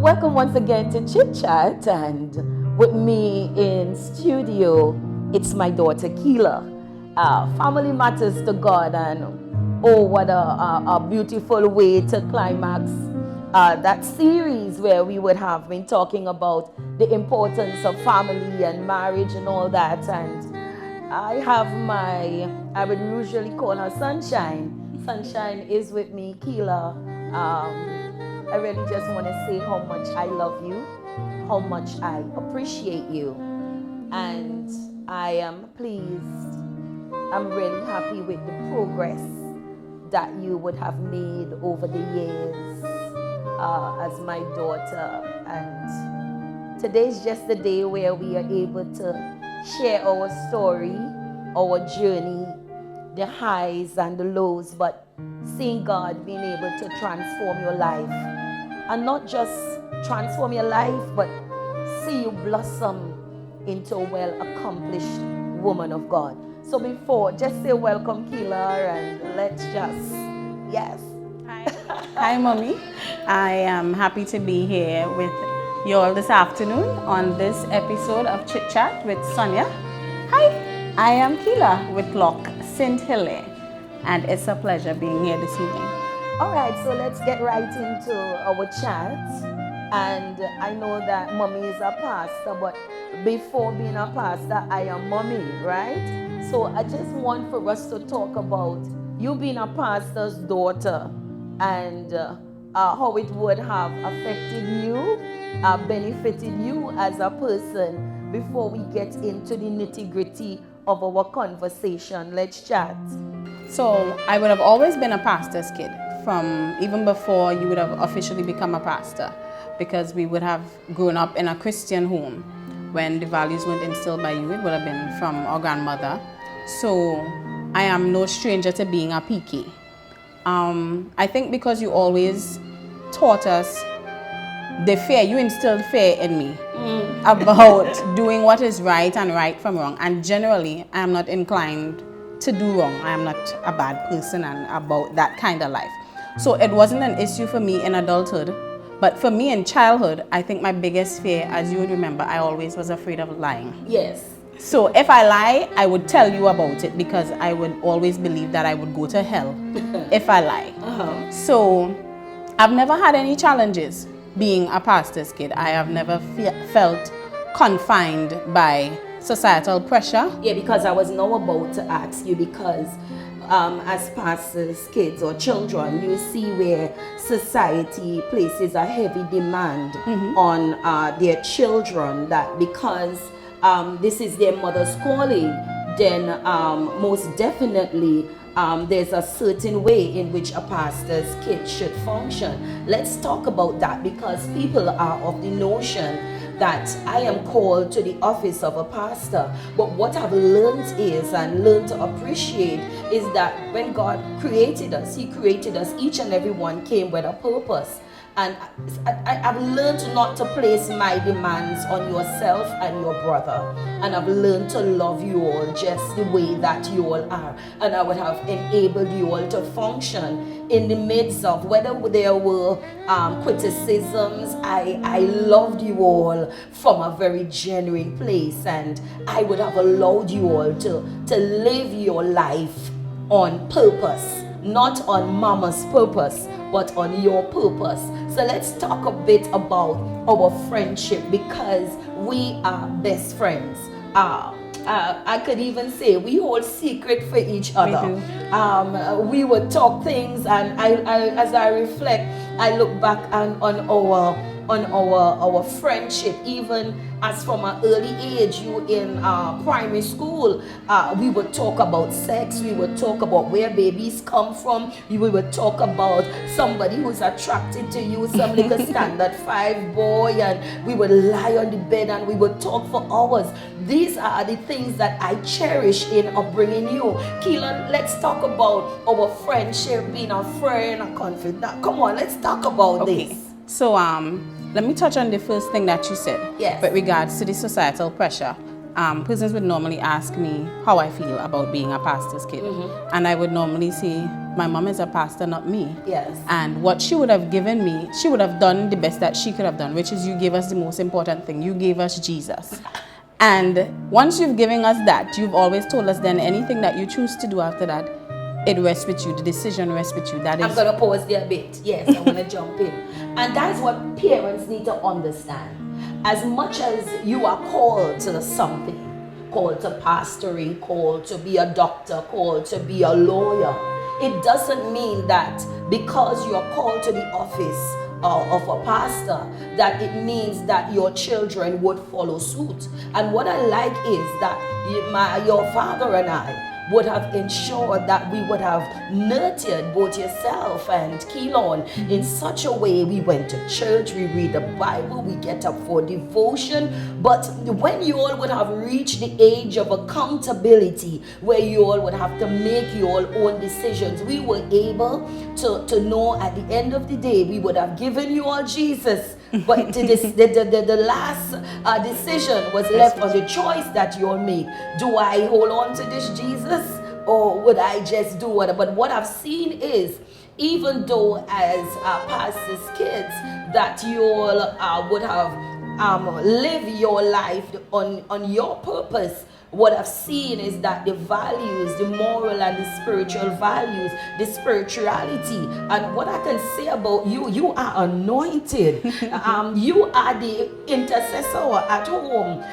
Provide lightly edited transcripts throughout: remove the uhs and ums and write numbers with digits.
Welcome once again to Chit Chat, and with me in studio, it's my daughter Keela. Family matters to God, and oh, what a beautiful way to climax that series where we would have been talking about the importance of family and marriage and all that. And I would usually call her Sunshine. Sunshine is with me, Keela. I really just want to say how much I love you, how much I appreciate you, and I am pleased. I'm really happy with the progress that you would have made over the years as my daughter. And today's just the day where we are able to share our story, our journey, the highs and the lows, but seeing God being able to transform your life. And not just transform your life, but see you blossom into a well-accomplished woman of God. So before, just say welcome, Keela, and let's just, yes. Hi. Hi, Mommy. I am happy to be here with you all this afternoon on this episode of Chit Chat with Sonia. Hi, I am Keela with Loch St. Hilaire, and it's a pleasure being here this evening. All right, so let's get right into our chat. And I know that Mommy is a pastor, but before being a pastor, I am Mommy, right? So I just want for us to talk about you being a pastor's daughter and how it would have affected you, benefited you as a person before we get into the nitty-gritty of our conversation. Let's chat. So I would have always been a pastor's kid from even before you would have officially become a pastor, because we would have grown up in a Christian home. When the values weren't instilled by you, it would have been from our grandmother. So I am no stranger to being a PK. I think because you always taught us the fear, you instilled fear in me about doing what is right and right from wrong. And generally, I am not inclined to do wrong. I am not a bad person and about that kind of life. So it wasn't an issue for me in adulthood. But for me in childhood, I think my biggest fear, as you would remember, I always was afraid of lying. Yes. So if I lie, I would tell you about it because I would always believe that I would go to hell if I lie. So I've never had any challenges being a pastor's kid. I have never felt confined by societal pressure. Yeah, because I was now about to ask you, because as pastors' kids or children, you see where society places a heavy demand on their children, that because this is their mother's calling, then most definitely there's a certain way in which a pastor's kid should function. Let's talk about that, because people are of the notion that I am called to the office of a pastor. But what I've learned is, and learned to appreciate, is that when God created us, He created us, each and every one came with a purpose. And I've learned not to place my demands on yourself and your brother. And I've learned to love you all just the way that you all are. And I would have enabled you all to function in the midst of, whether there were criticisms, I loved you all from a very genuine place. And I would have allowed you all to live your life on purpose. Not on mama's purpose, but on your purpose. So let's talk a bit about our friendship, because we are best friends. I could even say we hold secret for each other. We would talk things, and I as I reflect, I look back on our friendship, even as from an early age, you in primary school, we would talk about sex, we would talk about where babies come from, we would talk about somebody who's attracted to you, some little standard 5 boy, and we would lie on the bed and we would talk for hours. These are the things that I cherish in upbringing you. Keelan, let's talk about our friendship, being a friend, a confidant. Come on, let's talk about this. So let me touch on the first thing that you said. Yes. With regards to the societal pressure. persons would normally ask me how I feel about being a pastor's kid. And I would normally say, my mom is a pastor, not me. Yes. And what she would have given me, she would have done the best that she could have done, which is you gave us the most important thing. You gave us Jesus. And once you've given us that, you've always told us then anything that you choose to do after that, it rests with you. The decision rests with you. That is. I'm going to pause there a bit. Yes, I want to jump in. And that's what parents need to understand. As much as you are called to something, called to pastoring, called to be a doctor, called to be a lawyer, it doesn't mean that because you are called to the office of a pastor, that it means that your children would follow suit. And what I like is that your father and I would have ensured that we would have nurtured both yourself and Keelan in such a way. We went to church, we read the Bible, we get up for devotion. But when you all would have reached the age of accountability, where you all would have to make your own decisions, we were able to know at the end of the day, we would have given you all Jesus. But the last decision was left on the choice that you all make. Do I hold on to this Jesus, or would I just do what? But what I've seen is, even though as pastors' kids, that you all would have lived your life on your purpose, what I've seen is that the values, the moral and the spiritual values, the spirituality, and what I can say about you, you are anointed. You are the intercessor at home.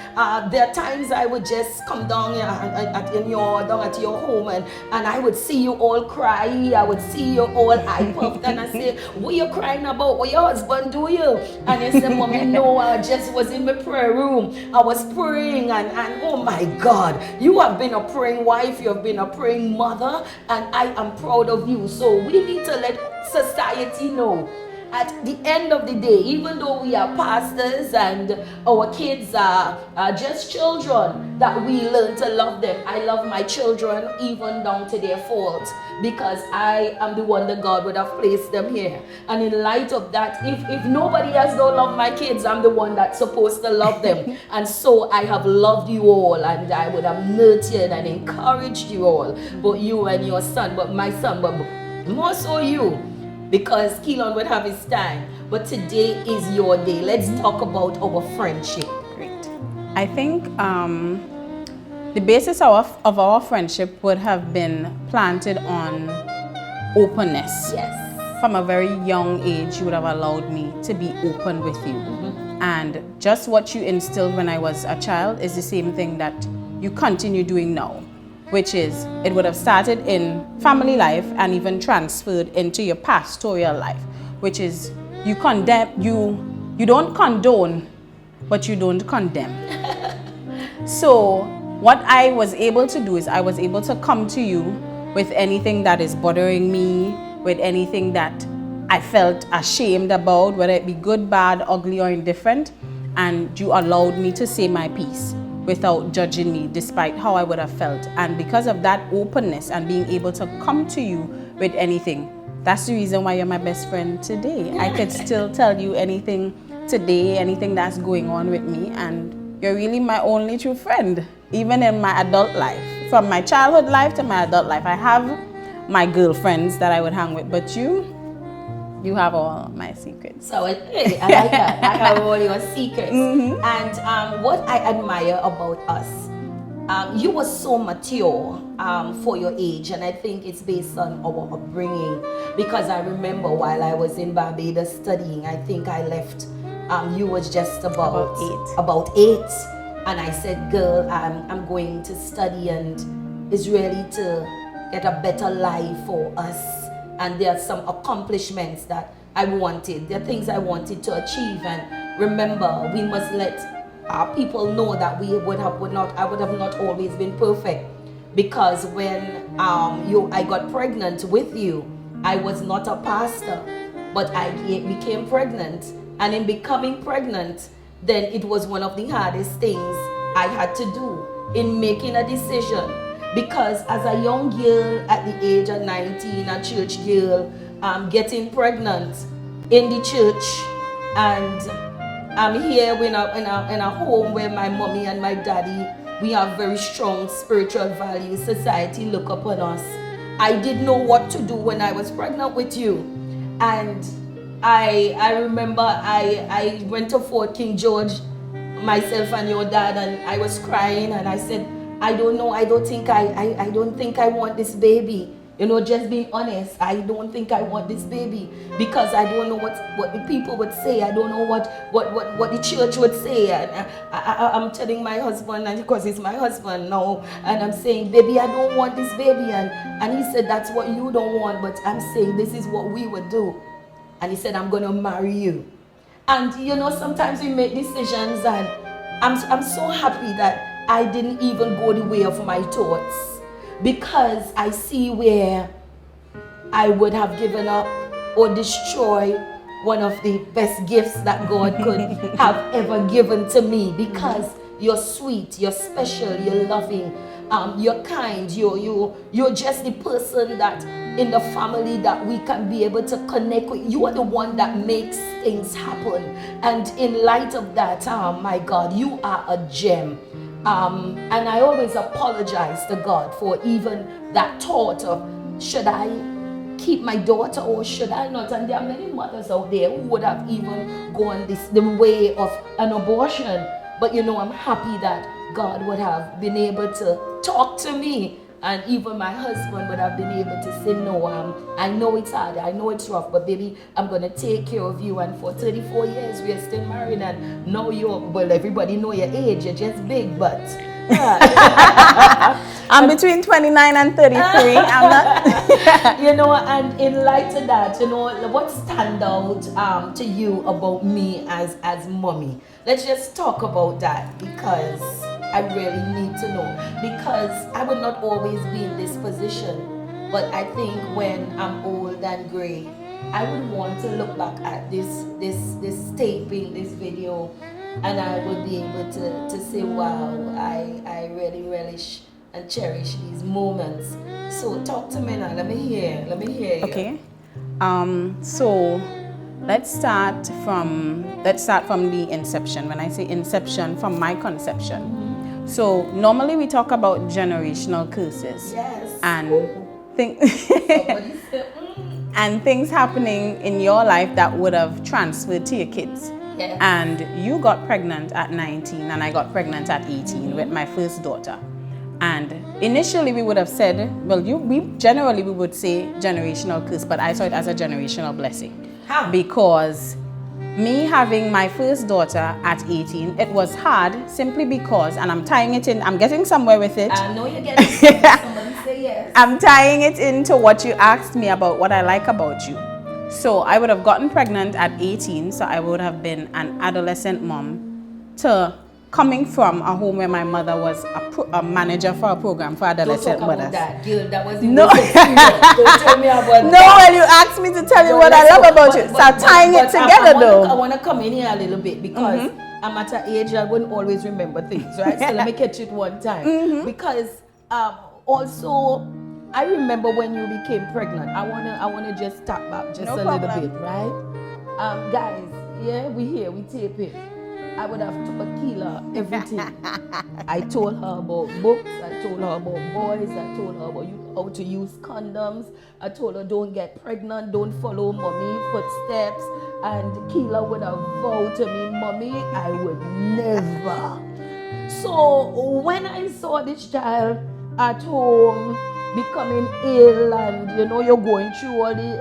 There are times I would just come down here down at your home, and I would see you all cry. I would see you all eye puffed, and I say, what you crying about? What your husband do you? And you say, Mommy, no, I just was in my prayer room. I was praying, and oh my God, you have been a praying wife, you have been a praying mother, and I am proud of you. So we need to let society know, at the end of the day, even though we are pastors and our kids are just children, that we learn to love them. I love my children even down to their faults, because I am the one that God would have placed them here. And in light of that, if nobody else don't love my kids, I'm the one that's supposed to love them. And so I have loved you all, and I would have nurtured and encouraged you all, but you and your son, but my son, but more so you, because Keelan would have his time. But today is your day. Let's talk about our friendship. Great. I think the basis of our friendship would have been planted on openness. Yes. From a very young age, you would have allowed me to be open with you. And just what you instilled when I was a child is the same thing that you continue doing now, which is, it would have started in family life and even transferred into your pastoral life, which is, you don't condone, but you don't condemn. So what I was able to do is, I was able to come to you with anything that is bothering me, with anything that I felt ashamed about, whether it be good, bad, ugly, or indifferent, and you allowed me to say my piece without judging me, despite how I would have felt. And because of that openness and being able to come to you with anything, that's the reason why you're my best friend today. I could still tell you anything today, anything that's going on with me, and you're really my only true friend, even in my adult life. From my childhood life to my adult life, I have my girlfriends that I would hang with, but you have all my secrets. So hey, I like that. I have all your secrets. And what I admire about us, you were so mature for your age, and I think it's based on our upbringing. Because I remember while I was in Barbados studying, I think I left. You was just about eight, and I said, "Girl, I'm going to study, and it's really to get a better life for us." And there are some accomplishments that I wanted. There are things I wanted to achieve. And remember, we must let our people know that I would have not always been perfect. Because when I got pregnant with you, I was not a pastor, but I became pregnant. And in becoming pregnant, then it was one of the hardest things I had to do in making a decision. Because as a young girl at the age of 19, a church girl, getting pregnant in the church, and I'm here in a home where my mommy and my daddy we have very strong spiritual values. Society look upon us. I didn't know what to do when I was pregnant with you. And I remember I went to Fort King George, myself and your dad, and I was crying and I said, I don't know, I don't think I want this baby. You know, just being honest, I don't think I want this baby because I don't know what the people would say. I don't know what the church would say. And I'm telling my husband, and because he's my husband now, and I'm saying, baby, I don't want this baby. And he said, that's what you don't want, but I'm saying this is what we would do. And he said, I'm going to marry you. And you know, sometimes we make decisions, and I'm so happy that I didn't even go the way of my thoughts. Because I see where I would have given up or destroyed one of the best gifts that God could have ever given to me. Because you're sweet, you're special, you're loving, you're kind, you're just the person that in the family that we can be able to connect with. You are the one that makes things happen. And in light of that, my God, you are a gem. And I always apologize to God for even that thought of, should I keep my daughter or should I not? And there are many mothers out there who would have even gone the way of an abortion. But you know, I'm happy that God would have been able to talk to me, and even my husband would have been able to say, no, I know it's hard, I know it's rough, but baby, I'm going to take care of you. And for 34 years, we are still married, and now well, everybody know your age, you're just big, but... I'm between 29 and 33, I'm not... You know, and in light of that, you know, what stand out to you about me as mommy? Let's just talk about that, because I really need to know, because I would not always be in this position, but I think when I'm old and gray, I would want to look back at this taping, this video, and I would be able to say, wow, I really relish and cherish these moments. So talk to me now, let me hear you. Okay, so let's start from the inception. When I say inception, from my conception. So normally we talk about generational curses. Yes. And and things happening in your life that would have transferred to your kids. Yes. And you got pregnant at 19 and I got pregnant at 18 with my first daughter. And initially we would have said, well, we would say generational curse, but I saw it as a generational blessing. How? Because me having my first daughter at 18, it was hard simply because, and I'm tying it in, I'm getting somewhere with it. I know you're getting somewhere. Somebody say yes. I'm tying it into what you asked me about, what I like about you. So I would have gotten pregnant at 18, so I would have been an adolescent mom to coming from a home where my mother was a manager for a program for adolescent mothers. Don't talk about that, girl. That was no. Don't tell me about no, that. When you asked me to tell you what I love about you, so tying it together though. I want to come in here a little bit because I'm at an age I wouldn't always remember things, right? So let me catch it one time. Because also, I remember when you became pregnant. I wanna just stop back just a little bit, right? Guys, yeah, we tape it. I would have told Akila everything. I told her about books, I told her about boys, I told her about how to use condoms, I told her don't get pregnant, don't follow mommy footsteps, and Keela would have vowed to me, mommy, I would never. So when I saw this child at home becoming ill, and you know you're going through all the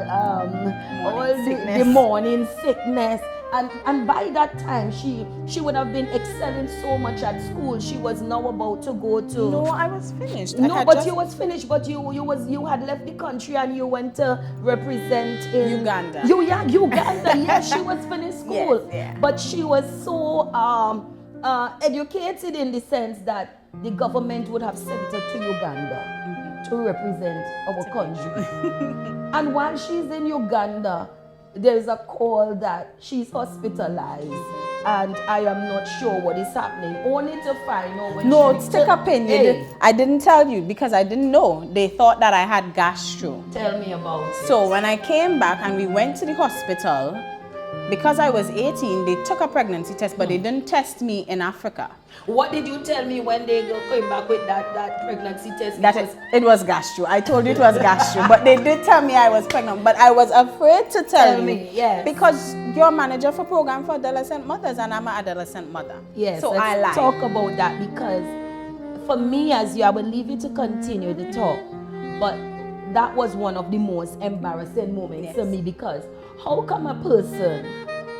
morning sickness, and by that time she would have been excelling so much at school. She was now about to go to. No, I was finished. You was finished, but you had left the country and you went to represent in Uganda. Uganda. Yes, she was finished school. Yes, yeah. But she was so educated in the sense that the government would have sent her to Uganda to represent our country. And while she's in Uganda, there's a call that she's hospitalized, and I am not sure what is happening. Only to find out when no, stick a pin. Hey. I didn't tell you because I didn't know. They thought that I had gastro. Tell me about it. So when I came back and we went to the hospital, because I was 18, they took a pregnancy test, but they didn't test me in Africa. What did you tell me when they came back with that pregnancy test? It was gastro. I told you it was gastro, but they did tell me I was pregnant, but I was afraid to tell you. Yes. Because you're manager for program for adolescent mothers and I'm an adolescent mother. Yes, so let's I lied. talk about that, because for me, as you, I will leave you to continue the talk, but that was one of the most embarrassing moments for me, because how come a person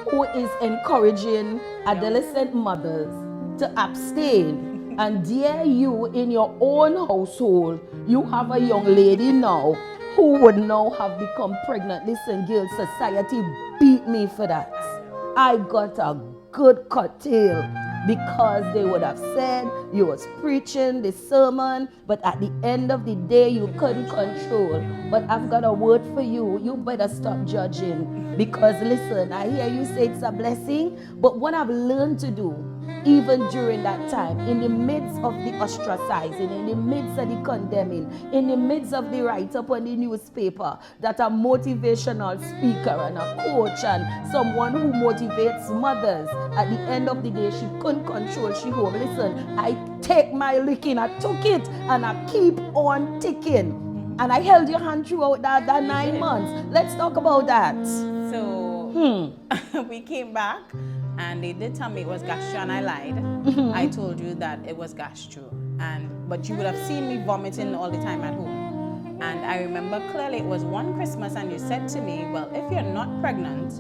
who is encouraging adolescent mothers to abstain, and dare you in your own household, you have a young lady now who would now have become pregnant. Listen, girl, society beat me for that. I got a good curtail, because they would have said you was preaching the sermon, but at the end of the day you couldn't control. But I've got a word for you. You better stop judging, because listen, I hear you say it's a blessing, but what I've learned to do, even during that time, in the midst of the ostracizing, in the midst of the condemning, in the midst of the write-up on the newspaper that a motivational speaker and a coach and someone who motivates mothers, at the end of the day she couldn't control she home. Listen, I take my licking, I took it, and I keep on ticking, and I held your hand throughout that 9 months. Let's talk about that. So we came back and they did tell me it was gastro, and I lied. I told you that it was gastro, but you would have seen me vomiting all the time at home. And I remember clearly it was one Christmas and you said to me, well, if you're not pregnant,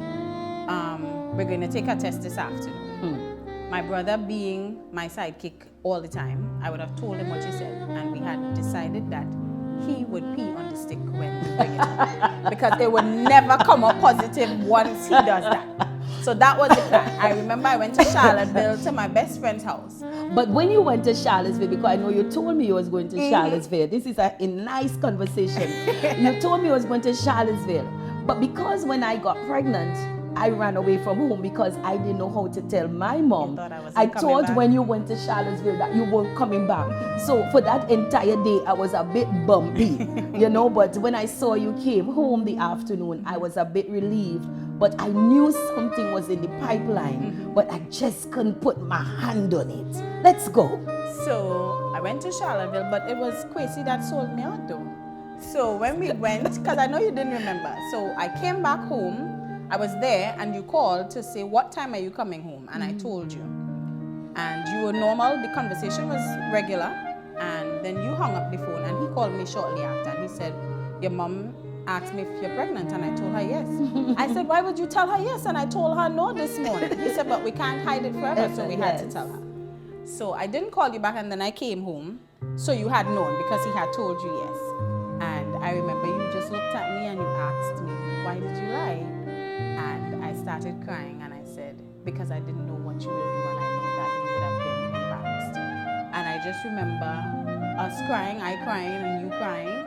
we're going to take a test this afternoon. My brother being my sidekick all the time, I would have told him what you said, and we had decided that he would pee on the stick when we bring it up, because they would never come up positive once he does that. So that was the plan. I remember I went to Charlottesville to my best friend's house. But when you went to Charlottesville, because I know you told me you was going to Charlottesville, this is a nice conversation. You told me you was going to Charlottesville, but because when I got pregnant, I ran away from home because I didn't know how to tell my mom. I thought when you went to Charlottesville that you weren't coming back. So for that entire day, I was a bit bumpy, you know, but when I saw you came home the afternoon, I was a bit relieved. But I knew something was in the pipeline, but I just couldn't put my hand on it. Let's go. So I went to Charlottesville, but it was Kwesi that sold me out though. So when we went, because I know you didn't remember, so I came back home. I was there and you called to say, what time are you coming home? And I told you. And you were normal, the conversation was regular. And then you hung up the phone and he called me shortly after and he said, your mom asked me if you're pregnant, and I told her yes. I said, why would you tell her yes? And I told her no this morning. He said, but we can't hide it forever, so we had to tell her. So I didn't call you back, and then I came home. So you had known because he had told you yes. And I remember you just looked at me and you asked me, why did you lie? And I started crying and I said, because I didn't know what you would do, and I know that you would have been embarrassed. And I just remember us crying, I crying and you crying.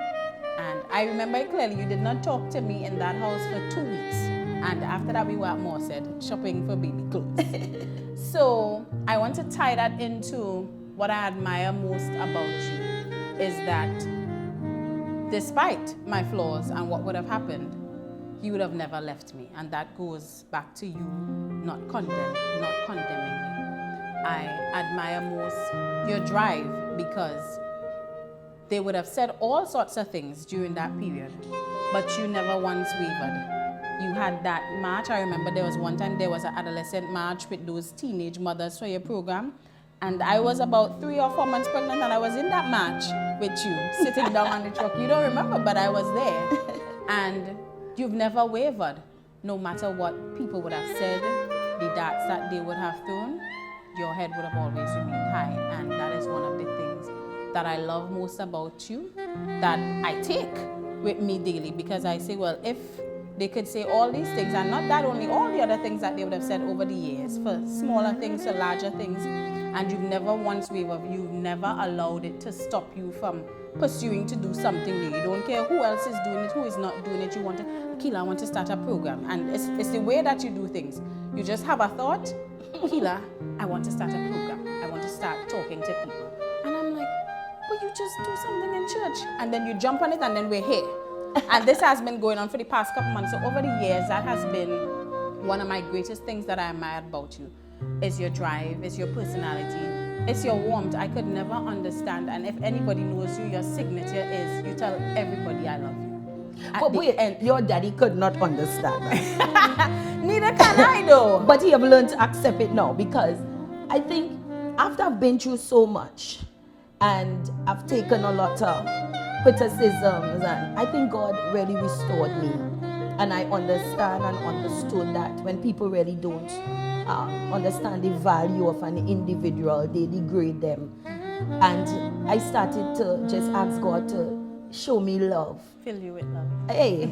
And I remember clearly you did not talk to me in that house for 2 weeks. And after that we were at Morset shopping for baby clothes. So I want to tie that into what I admire most about you, is that despite my flaws and what would have happened, you would have never left me. And that goes back to you not condemning me. I admire most your drive, because they would have said all sorts of things during that period, but you never once wavered. You had that march. I remember there was one time there was an adolescent march with those teenage mothers for your program, and I was about 3 or 4 months pregnant, and I was in that march with you, sitting down on the truck. You don't remember, but I was there. And you've never wavered. No matter what people would have said, the darts that they would have thrown, your head would have always remained high. And that is one of the things that I love most about you, that I take with me daily, because I say, well, if they could say all these things, and not that only, all the other things that they would have said over the years, for smaller things to larger things, and you've never once wavered, you've never allowed it to stop you from pursuing to do something new. You don't care who else is doing it, who is not doing it. You want to, Keila, I want to start a program. And it's the way that you do things. You just have a thought, Keila, I want to start a program. I want to start talking to people. And I'm like, but you just do something in church. And then you jump on it, and then we're here. And this has been going on for the past couple months. So over the years, that has been one of my greatest things that I admire about you is your drive, is your personality, it's your warmth. I could never understand, and if anybody knows you, your signature is you tell everybody I love you. But wait, and your daddy could not understand that. Neither can I though. But he have learned to accept it now, because I think after I've been through so much and I've taken a lot of criticisms, and I think God really restored me, and I understand and understood that when people really don't understand the value of an individual, they degrade them. And I started to just ask God to show me love. Fill you with love. Hey,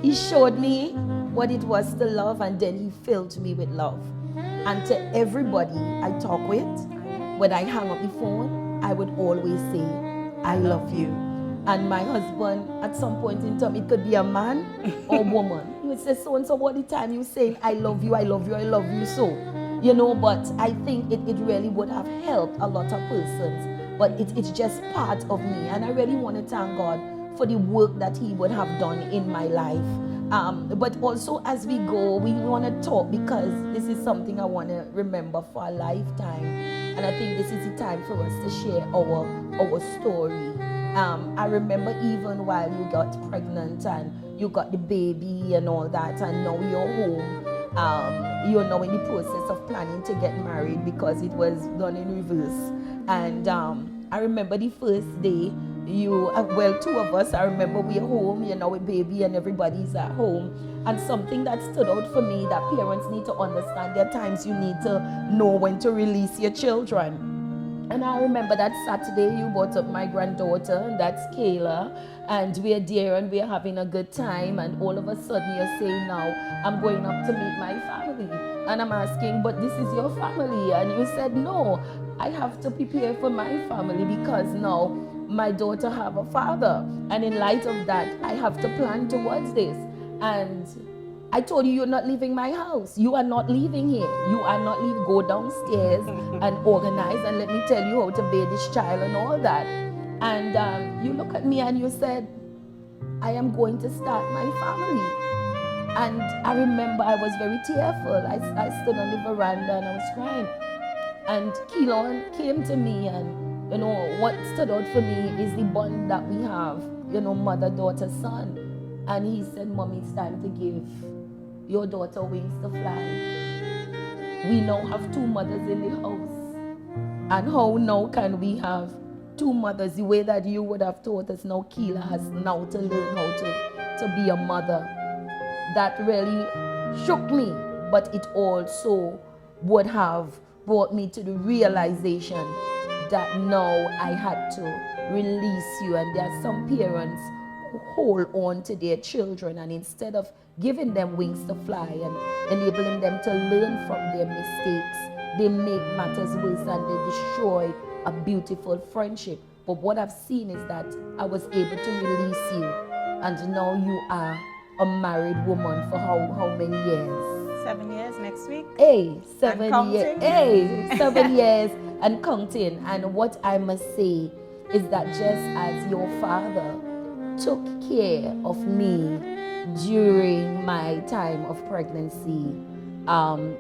he showed me what it was to love, and then he filled me with love. And to everybody I talk with, when I hang up the phone, I would always say, I love you. And my husband, at some point in time, it could be a man or woman, he would say, so and so all the time, you saying, I love you, I love you, I love you so. You know, but I think it really would have helped a lot of persons. But it's just part of me. And I really want to thank God for the work that he would have done in my life. But also as we go, we want to talk, because this is something I want to remember for a lifetime. And I think this is the time for us to share our story. I remember even while you got pregnant and you got the baby and all that, and now you're home. You're now in the process of planning to get married, because it was done in reverse. And I remember the first day, two of us, I remember we're home, with baby and everybody's at home. And something that stood out for me, that parents need to understand, there are times you need to know when to release your children. And I remember that Saturday you brought up my granddaughter, and that's Kayla, and we're there and we're having a good time, and all of a sudden you're saying, now I'm going up to meet my family. And I'm asking, but this is your family? And you said, no, I have to prepare for my family, because now my daughter have a father, and in light of that I have to plan towards this. And I told you, you're not leaving my house. You are not leaving here. You are not leaving. Go downstairs and organize, and let me tell you how to bathe this child and all that. And you look at me and you said, I am going to start my family. And I remember I was very tearful. I stood on the veranda and I was crying. And Keelan came to me, and what stood out for me is the bond that we have, mother, daughter, son. And he said, Mommy, it's time to give your daughter wings to fly. We now have two mothers in the house. And how now can we have two mothers the way that you would have taught us? Now Keela has now to learn how to be a mother. That really shook me, but it also would have brought me to the realization that now I had to release you. And there are some parents who hold on to their children, and instead of giving them wings to fly and enabling them to learn from their mistakes, they make matters worse and they destroy a beautiful friendship. But what I've seen is that I was able to release you, and now you are a married woman for how many years? 7 years next week. Hey, 7 years. Counting. Hey, 7 years and counting. And what I must say is that just as your father took care of me during my time of pregnancy,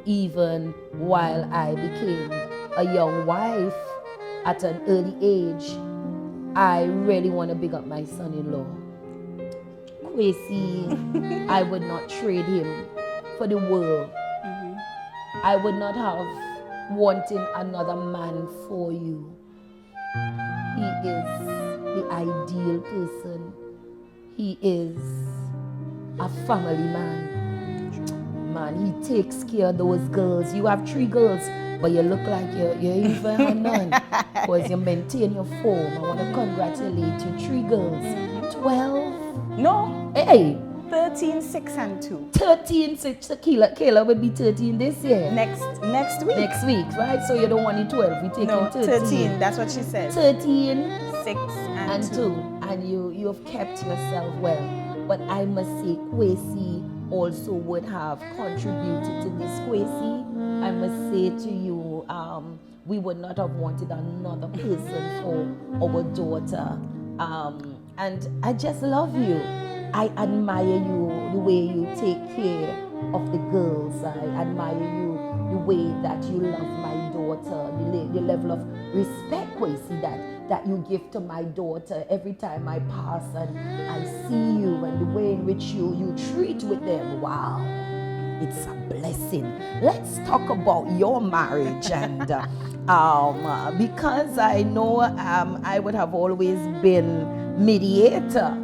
even while I became a young wife at an early age, I really want to big up my son-in-law. Kwesi, I would not trade him for the world. I would not have wanted another man for you. He is the ideal person. He is a family man. Man, he takes care of those girls. You have 3 girls, but you look like you even have none, because you maintain your form. I want to congratulate you. 3 girls. 12? No. Hey. 13, 6, and 2. 13, 6. Kayla will be 13 this year. Next week. Next week, right? So you don't want it 12. You take No, 13. 13. That's what she said. 13, 6, and 2. And you have kept yourself well. But I must say, Kwesi also would have contributed to this. Kwesi, I must say to you, we would not have wanted another person for our daughter. And I just love you. I admire you, the way you take care of the girls. I admire you, the way that you love my daughter, the level of respect, Kwesi, that you give to my daughter every time I pass and I see you, and the way in which you treat with them. Wow, it's a blessing. Let's talk about your marriage, and because I know I would have always been mediator,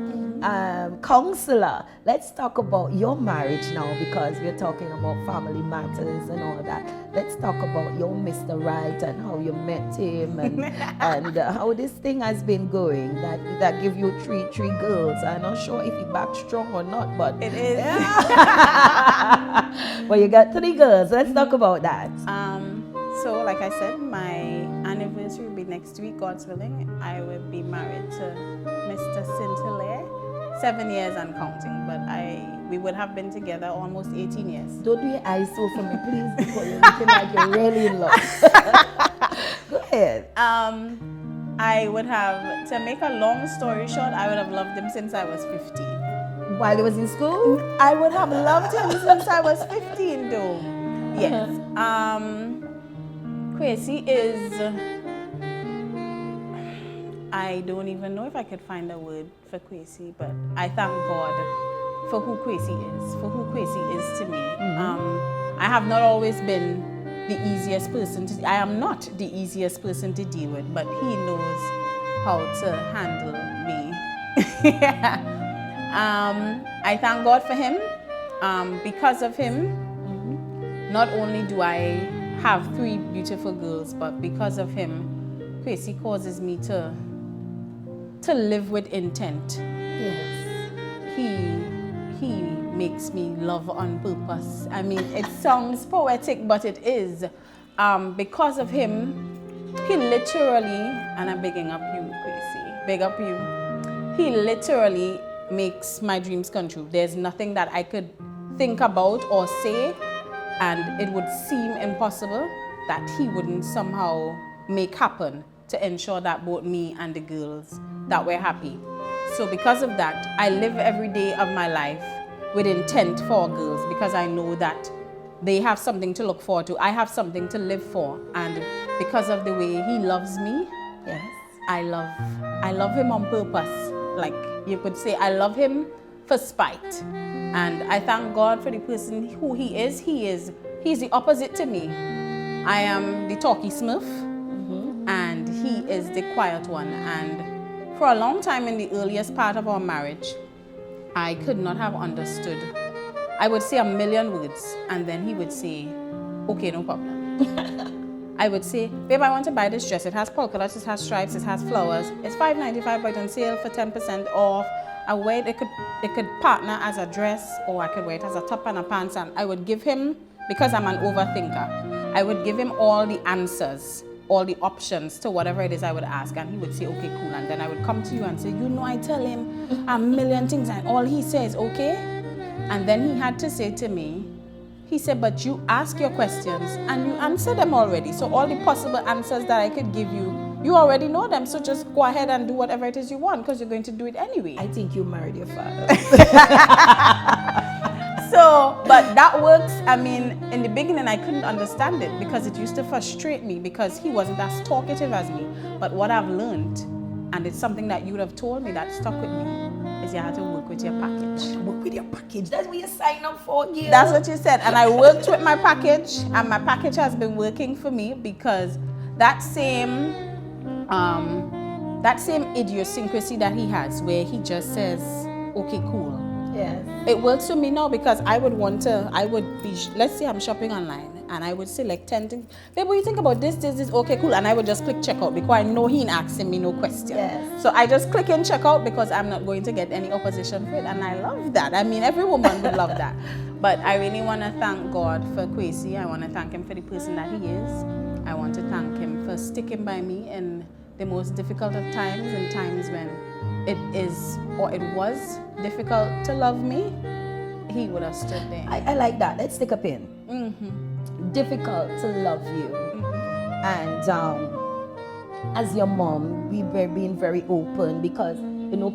counselor. Let's talk about your marriage now, because we're talking about family matters and all that. Let's talk about your Mr. Right and how you met him, and how this thing has been going. That give you three girls. I'm not sure if you back strong or not, but It is. Well, you got 3 girls. Let's talk about that. So like I said, my anniversary will be next week, God's willing. I will be married to Mr. Saint-Hilaire, 7 years and counting, but we would have been together almost 18 years. Don't do your eyes so for me, please, because you're looking like you're really in love. Go ahead. I would have, to make a long story short, I would have loved him since I was 15. While he was in school? I would have loved him since I was 15 though. Yes. Kwesi is, I don't even know if I could find a word for Kwesi, but I thank God for who Kwesi is, to me. I have not always been the easiest person to, I am not the easiest person to deal with, but he knows how to handle me. I thank God for him. Because of him, not only do I have 3 beautiful girls, but because of him, Kwesi causes me to live with intent. Yes. He makes me love on purpose. I mean, it sounds poetic, but it is. Because of him, he literally, and I'm bigging up you, Kwesi, big up you. He literally makes my dreams come true. There's nothing that I could think about or say, and it would seem impossible that he wouldn't somehow make happen to ensure that both me and the girls, that we're happy. So because of that, I live every day of my life with intent for girls, because I know that they have something to look forward to. I have something to live for, and because of the way he loves me, Yes. I love him on purpose. Like you could say, I love him for spite. And I thank God for the person who he is. He's the opposite to me. I am the talky smurf, and he is the quiet one. And for a long time in the earliest part of our marriage, I could not have understood. I would say a million words, and then he would say, okay, no problem. I would say, babe, I want to buy this dress. It has polka dots, it has stripes, it has flowers. It's $5.95, but on sale for 10% off. I wear it could partner as a dress, or I could wear it as a top and a pants. And I would give him, because I'm an overthinker, I would give him all the answers, all the options to whatever it is I would ask, and he would say, okay, cool. And then I would come to you and say, you know, I tell him a million things, and all he says, okay. And then he had to say to me, he said, but you ask your questions and you answer them already. So all the possible answers that I could give you, you already know them. So just go ahead and do whatever it is you want, because you're going to do it anyway. I think you married your father. So, but that works. I mean, in the beginning, I couldn't understand it because it used to frustrate me because he wasn't as talkative as me. But what I've learned, and it's something that you would have told me that stuck with me, is you have to work with your package. Work with your package. That's what you sign up for, girl. That's what you said. And I worked with my package, and my package has been working for me, because that same idiosyncrasy that he has, where he just says, okay, cool. Yes. It works for me now, because I would be, let's say I'm shopping online, and I would select 10 things. Babe, what do you think about this, okay, cool. And I would just click checkout, because I know he ain't asking me no question. Yes. So I just click in checkout, because I'm not going to get any opposition for it. And I love that. I mean, every woman would love that. But I really want to thank God for Kwesi. I want to thank him for the person that he is. I want to thank him for sticking by me in the most difficult of times, in times when it was difficult to love me. He would have stood there. I like that. Let's stick a pin. Difficult to love you. And as your mom, we were being very open, because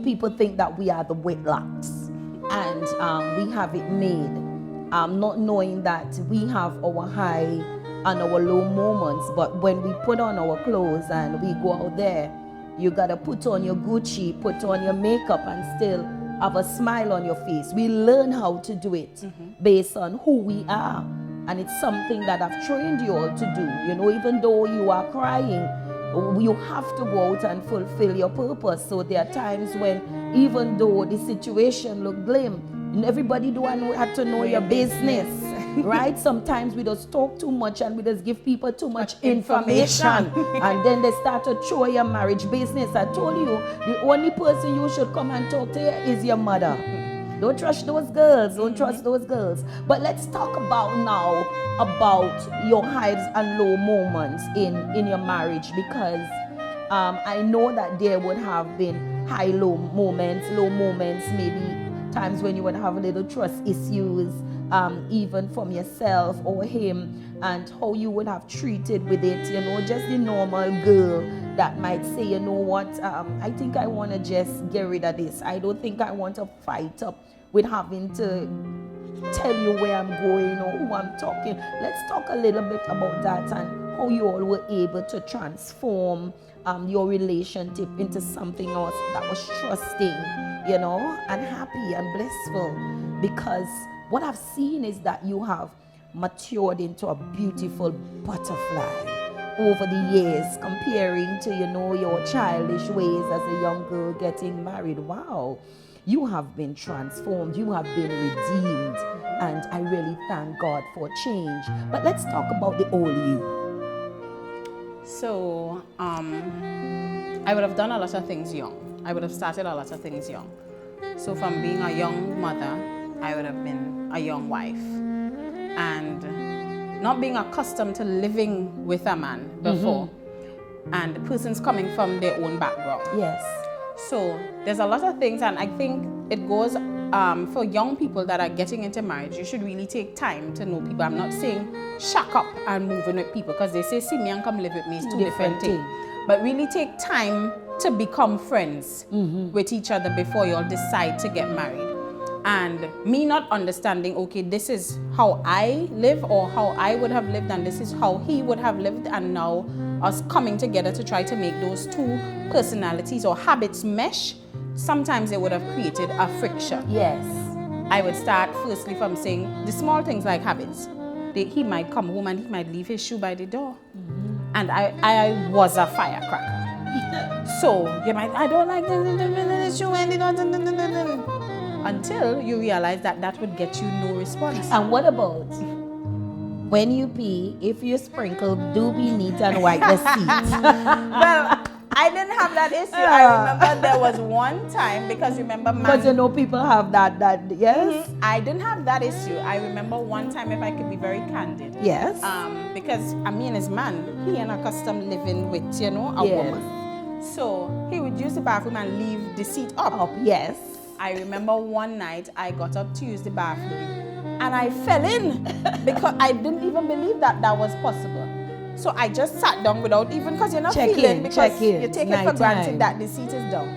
people think that we are the Whitlocks, and we have it made. not knowing that we have our high and our low moments. But when we put on our clothes and we go out there, you gotta put on your Gucci, put on your makeup, and still have a smile on your face. We learn how to do it based on who we are. And it's something that I've trained you all to do. You know, even though you are crying, you have to go out and fulfill your purpose. So there are times when, even though the situation look glim, everybody have to know your business, right? Sometimes we just talk too much and we just give people too much information. And then they start to throw your marriage business. I told you, the only person you should come and talk to is your mother. Don't trust those girls. Don't trust those girls. But let's talk about now about your highs and low moments in your marriage, because I know that there would have been low moments, maybe times when you would have a little trust issues, even from yourself or him, and how you would have treated with it, you know, just the normal girl that might say, you know what, I think I want to just get rid of this. I don't think I want to fight up with having to tell you where I'm going or who I'm talking. Let's talk a little bit about that and how you all were able to transform your relationship into something else that was trusting, you know, and happy and blissful. Because what I've seen is that you have matured into a beautiful butterfly over the years, comparing to, you know, your childish ways as a young girl getting married. Wow, you have been transformed, you have been redeemed, and I really thank God for change. But let's talk about the old you. So, I would have done a lot of things young. I would have started a lot of things young. So from being a young mother, I would have been a young wife. And not being accustomed to living with a man before. And the person's coming from their own background. Yes. So there's a lot of things, and I think it goes for young people that are getting into marriage, you should really take time to know people. I'm not saying shack up and move in with people, because they say, see me and come live with me, it's two different things. But really take time to become friends with each other before you all decide to get married. And me not understanding, okay, this is how I live or how I would have lived, and this is how he would have lived, and now us coming together to try to make those two personalities or habits mesh, sometimes it would have created a friction. Yes. I would start firstly from saying the small things like habits. He might come home and he might leave his shoe by the door. And I was a firecracker. So you might, I don't like this shoe and until you realize that that would get you no response. And what about when you pee, if you sprinkle, do be neat and wipe the seat? Well, I didn't have that issue. I remember there was one time, because remember, because you know people have that yes. I didn't have that issue. I remember one time, if I could be very candid. Yes. Because I mean, as man, he ain't accustomed living with, you know, a woman. So he would use the bathroom and leave the seat up. Yes. I remember one night I got up to use the bathroom and I fell in because I didn't even believe that that was possible. So I just sat down without even, because you're not feeling, because you take it for granted that the seat is down.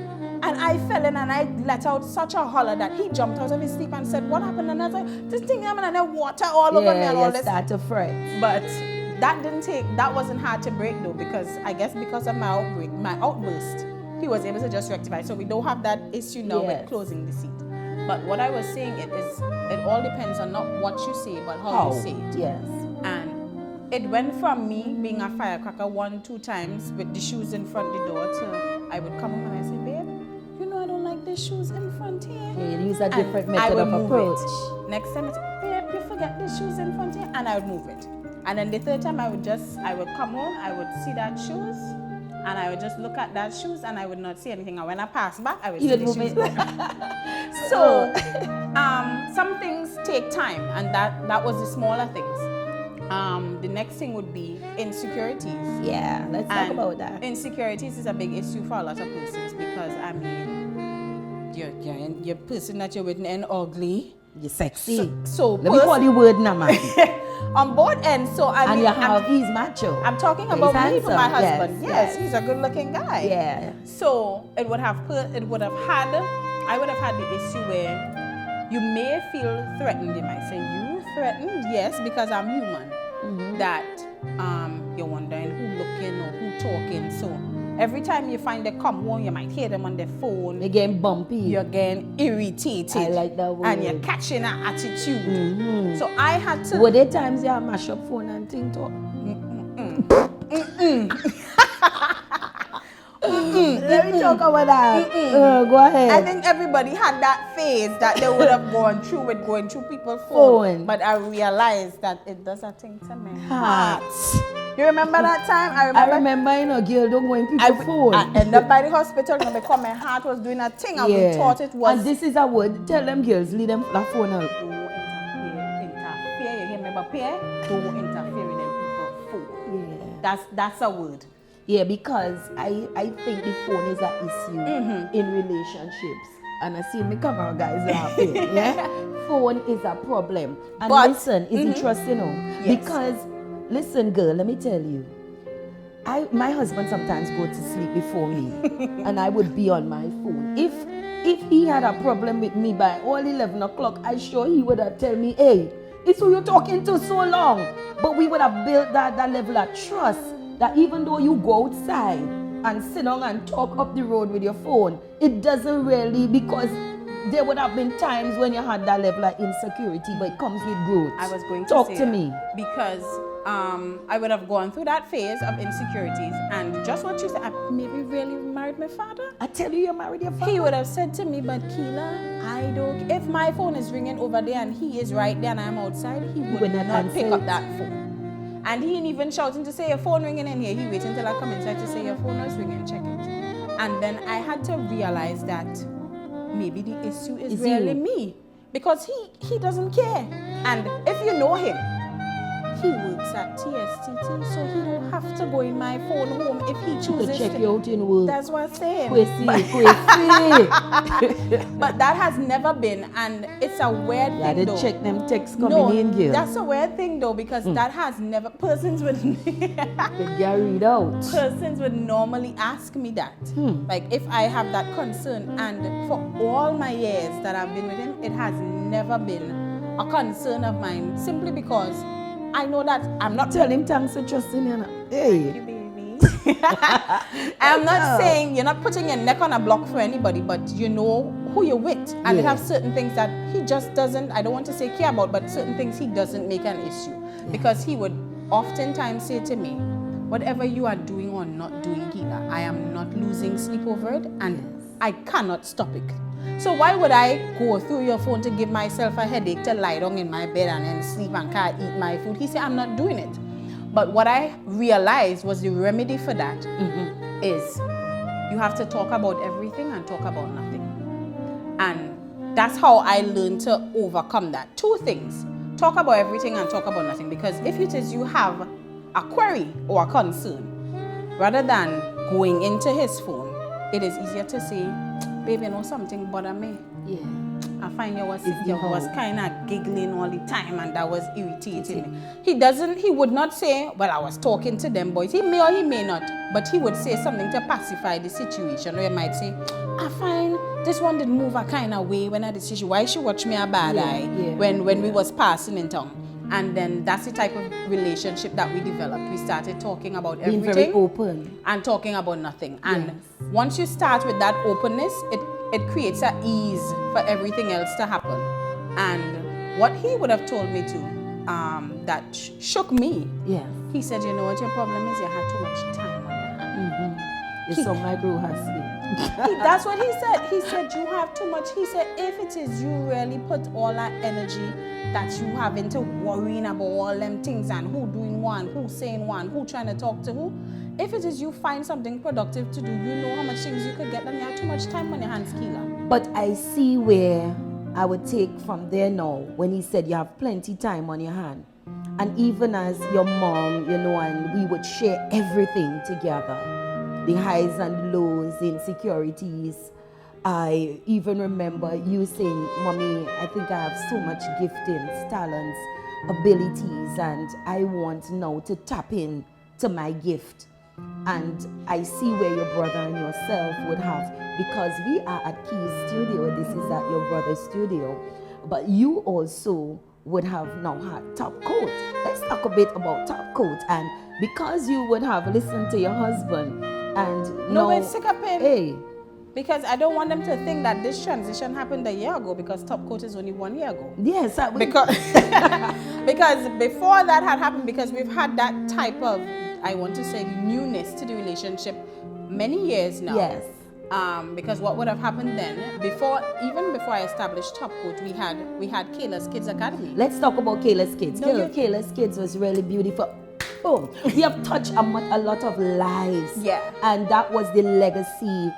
And I fell in and I let out such a holler that he jumped out of his sleep and said, what happened? And I was like, this thing happened, and then water all over me and all this. Start to fret. But that wasn't hard to break though, because I guess because of my outburst, he was able to just rectify. So we don't have that issue now with closing the seat. But what I was saying it all depends on not what you say, but how you say it. Yes. And it went from me being a firecracker 1-2 times with the shoes in front of the door to I would come home and I say, babe, you know I don't like the shoes in front here. Yeah, you use a different method of approach. Next time I say, babe, you forget the shoes in front here, and I would move it. And then the third time I would come home, I would see that shoes, and I would just look at that shoes, and I would not see anything. And when I passed back, I would see the shoes go. So some things take time, and that was the smaller things. The next thing would be insecurities. Yeah, let's talk about that. Insecurities is a big issue for a lot of persons, because I mean, you're person that you're with and ugly. You're sexy. So let me call the word now, man. On both ends. So I mean, he's macho. I'm talking about me for my husband. Yes, he's a good-looking guy. Yeah. So I would have had the issue where you may feel threatened. They might say, you threatened, yes, because I'm human. That you're wondering who looking or who talking. So every time you find they come home, you might hear them on their phone. They're getting bumpy. You're getting irritated. I like that word. And you're catching an attitude. So I had to... Were there times you mash up phone and think talk? Let me talk about that. Go ahead. I think everybody had that phase that they would have gone through with going through people's phone. But I realized that it does a thing to my heart. You remember that time? I remember, you know, girl don't go in people's phone. I ended up by the hospital because my heart was doing a thing and we thought it was. And this is a word. Tell them girls, leave them that phone out. Don't interfere. You hear me? But don't interfere with them people's phone. Yeah. That's a word. Yeah, because I think the phone is an issue in relationships. And I see me camera guys laughing. Yeah? Phone is a problem. And but, listen, it's interesting, because, listen, girl, let me tell you. My husband sometimes go to sleep before me. And I would be on my phone. If he had a problem with me by all 11 o'clock, I'm sure he would have tell me, hey, it's who you're talking to so long. But we would have built that level of trust. That even though you go outside and sit down and talk up the road with your phone, it doesn't really, because there would have been times when you had that level of insecurity, but it comes with growth. I was going to talk say to me. Because I would have gone through that phase of insecurities, and just what you said, I maybe really married my father. I tell you married your father. He would have said to me, but Keela, I don't, if my phone is ringing over there and he is right there and I'm outside, he would not pick up that phone. And he ain't even shouting to say your phone ringing in here. He waited until I come inside to say your phone was ringing, check it. And then I had to realize that maybe the issue is really me. Because he doesn't care. And if you know him, he works at TSTT, so he don't have to go in my phone home if he chooses to check you out in work. That's what I'm saying. But that has never been, and it's a weird thing though. Check them texts coming in here. That's a weird thing though, because that has never, persons would read out. Persons would normally ask me that. Like if I have that concern, and for all my years that I've been with him, it has never been a concern of mine, simply because I know that I'm not... Tell him thanks for trusting you. Hey. Thank you, baby. I'm not saying you're not putting your neck on a block for anybody, but you know who you're with. And it have certain things that he just doesn't, I don't want to say care about, but certain things he doesn't make an issue. Because he would oftentimes say to me, whatever you are doing or not doing, Keela, I am not losing sleep over it, and I cannot stop it. So why would I go through your phone to give myself a headache to lie down in my bed and then sleep and can't eat my food? He said, I'm not doing it. But what I realized was the remedy for that is you have to talk about everything and talk about nothing. And that's how I learned to overcome that. Two things. Talk about everything and talk about nothing. Because if it is you have a query or a concern, rather than going into his phone, it is easier to say, baby, you know something bother me. Yeah. I find you was kind of giggling all the time, and that was irritating me. He would not say, well, I was talking to them boys. He may or he may not, but he would say something to pacify the situation. Or he might say, I find this one didn't move a kind of way when I did see why she watched me a bad eye when we was passing in town. And then that's the type of relationship that we developed. We started talking about everything. Being very open. And talking about nothing. And once you start with that openness, it creates an ease for everything else to happen. And what he would have told me to, that shook me. Yeah. He said, you know what your problem is? You had too much time on your hand. You sound like Ro has sleep. That's what he said. He said, you have too much. He said, if it is you really put all that energy that you have into worrying about all them things and who doing one, who saying one, who trying to talk to who, if it is you find something productive to do, you know how much things you could get done. You have too much time on your hands, Keela. But I see where I would take from there now when he said you have plenty time on your hand. And even as your mom, you know, and we would share everything together. The highs and lows, the insecurities. I even remember you saying, Mommy, I think I have so much giftings, talents, abilities, and I want now to tap in to my gift. And I see where your brother and yourself would have, because we are at Key's studio, this is at your brother's studio, but you also would have now had top coat. Let's talk a bit about top coat. And because you would have listened to your husband and No, now, it's sick up in. hey, Because I don't want them to think that this transition happened a year ago, because top coat is only 1 year ago. yes, Because because before that had happened, because we've had that type of, I want to say, newness to the relationship many years now. yes. Because what would have happened then, even before I established Top Coat, we had Kayla's Kids Academy. Let's talk about Kayla's Kids. No, Kayla's Kids was really beautiful. Boom. We have touched a lot of lives. Yeah. And that was the legacy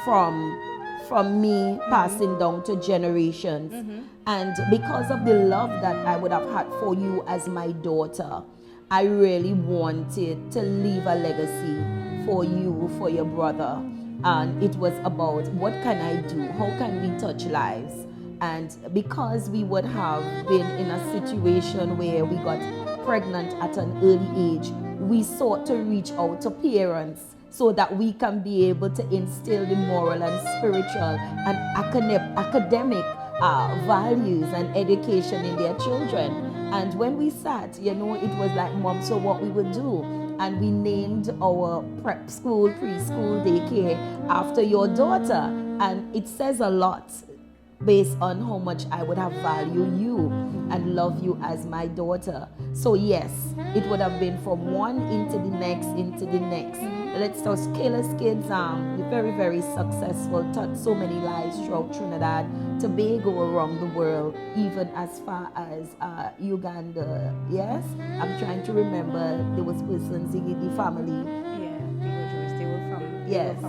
from me passing down to generations. And because of the love that I would have had for you as my daughter, I really wanted to leave a legacy for you, for your brother. And it was about, what can I do? How can we touch lives? And because we would have been in a situation where we got pregnant at an early age, we sought to reach out to parents so that we can be able to instill the moral and spiritual and academic values and education in their children. And when we sat, it was like, Mom, so what we would do? And we named our prep school, preschool, daycare after your daughter. And it says a lot based on how much I would have valued you and love you as my daughter. So yes, it would have been from one into the next. Let's talk Kayla's Kids. Very, very successful, touched so many lives throughout Trinidad, Tobago, around the world, even as far as Uganda. Yes, I'm trying to remember. There was persons in the family. Yeah, they were from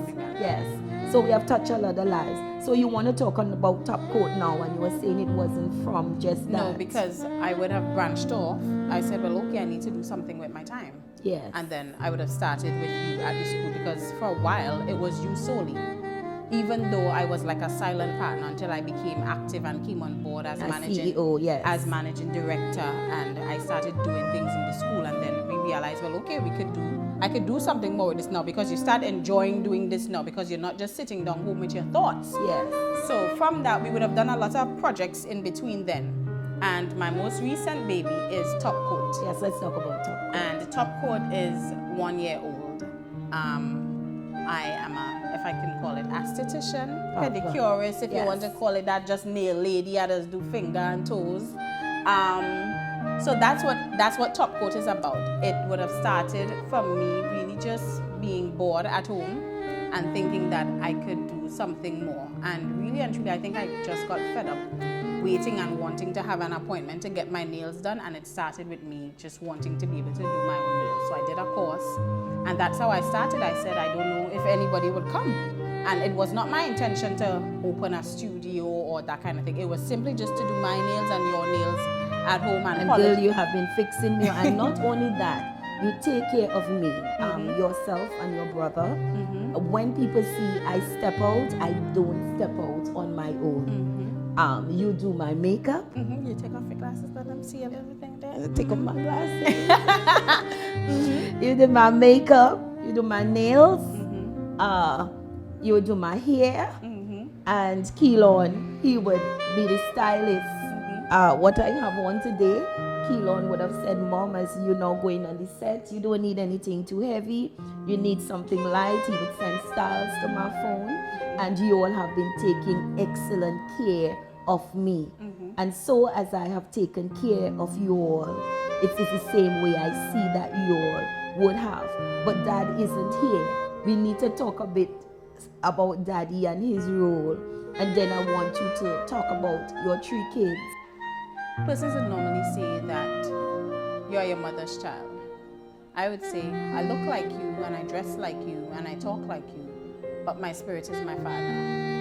Uganda. Yes. So we have touched a lot of lives. So you want to talk about Top Coat now, and you were saying it wasn't from just that. No, because I would have branched off. I said, well, okay, I need to do something with my time. Yes. And then I would have started with you at the school, because for a while it was you solely. Even though I was like a silent partner until I became active and came on board as managing CEO, yes. as managing director, and I started doing things in the school, and then we realized, well, okay, I could do something more with this now, because you start enjoying doing this now, because you're not just sitting down home with your thoughts. Yes. So from that, we would have done a lot of projects in between then. And my most recent baby is Top Coat. Yes, let's talk about Top Coat. And Top Coat is 1 year old. I am if I can call it, esthetician, pedicurist, if you want to call it that, just nail lady, others do finger and toes. So that's what Top Coat is about. It would have started from me really just being bored at home and thinking that I could do something more. And really and truly, I think I just got fed up waiting and wanting to have an appointment to get my nails done, and it started with me just wanting to be able to do my own nails. So I did a course, and that's how I started. I said, I don't know if anybody would come. And it was not my intention to open a studio or that kind of thing. It was simply just to do my nails and your nails at home. And girl, you have been fixing me. And not only that, you take care of me, yourself and your brother. When people see I step out, I don't step out on my own. You do my makeup. You take off your glasses, let them see everything there. Take off my glasses. You do my makeup. You do my nails. You do my hair. And Keelon, he would be the stylist. What I have on today, Keelon would have said, Mom, as you now going on the set, you don't need anything too heavy. You need something light. He would send styles to my phone. And you all have been taking excellent care of me. And so as I have taken care of you all, it is the same way I see that you all would have. But Dad isn't here. We need to talk a bit about Daddy and his role. And then I want you to talk about your 3 kids. Persons would normally say that you're your mother's child. I would say, I look like you, and I dress like you, and I talk like you, but my spirit is my father.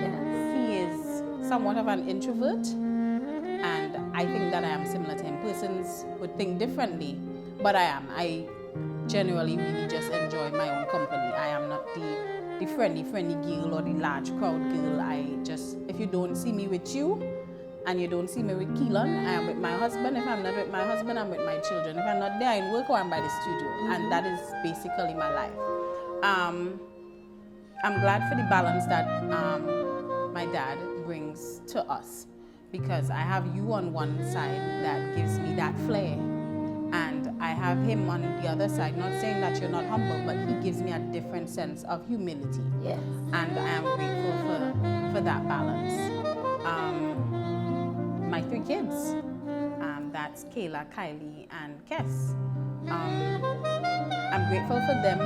Yes. He is somewhat of an introvert, and I think that I am similar to him. Persons would think differently, but I am. I generally really just enjoy my own company. I am not the friendly girl or the large crowd girl. I just, if you don't see me with you, and you don't see me with Keelan, I am with my husband. If I'm not with my husband, I'm with my children. If I'm not there in work, or I'm by the studio. And that is basically my life. I'm glad for the balance that my dad brings to us, because I have you on one side that gives me that flair, and I have him on the other side. Not saying that you're not humble, but he gives me a different sense of humility. Yes. And I am grateful for that balance. My 3 kids, that's Kayla, Kylie, and Kes. I'm grateful for them.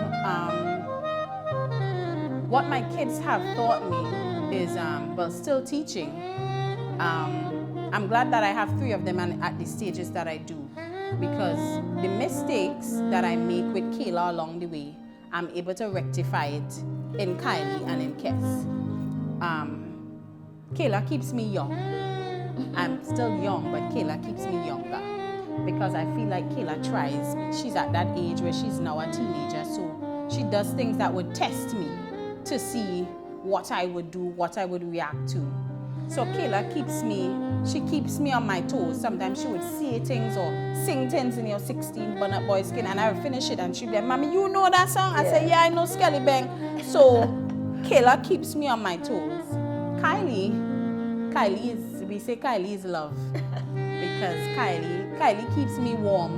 What my kids have taught me is, still teaching. I'm glad that I have 3 of them and at the stages that I do, because the mistakes that I make with Kayla along the way, I'm able to rectify it in Kylie and in Kes. Kayla keeps me young. I'm still young, but Kayla keeps me younger, because I feel like Kayla tries me. She's at that age where she's now a teenager, so she does things that would test me to see what I would do, what I would react to. So Kayla keeps me on my toes. Sometimes she would say things or sing things in your 16 Bun Up Boy Skin, and I would finish it and she'd be like, "Mommy, you know that song?" I say, "Yeah, I know Skelly Bang." So Kayla keeps me on my toes. Kylie is love, because Kylie keeps me warm,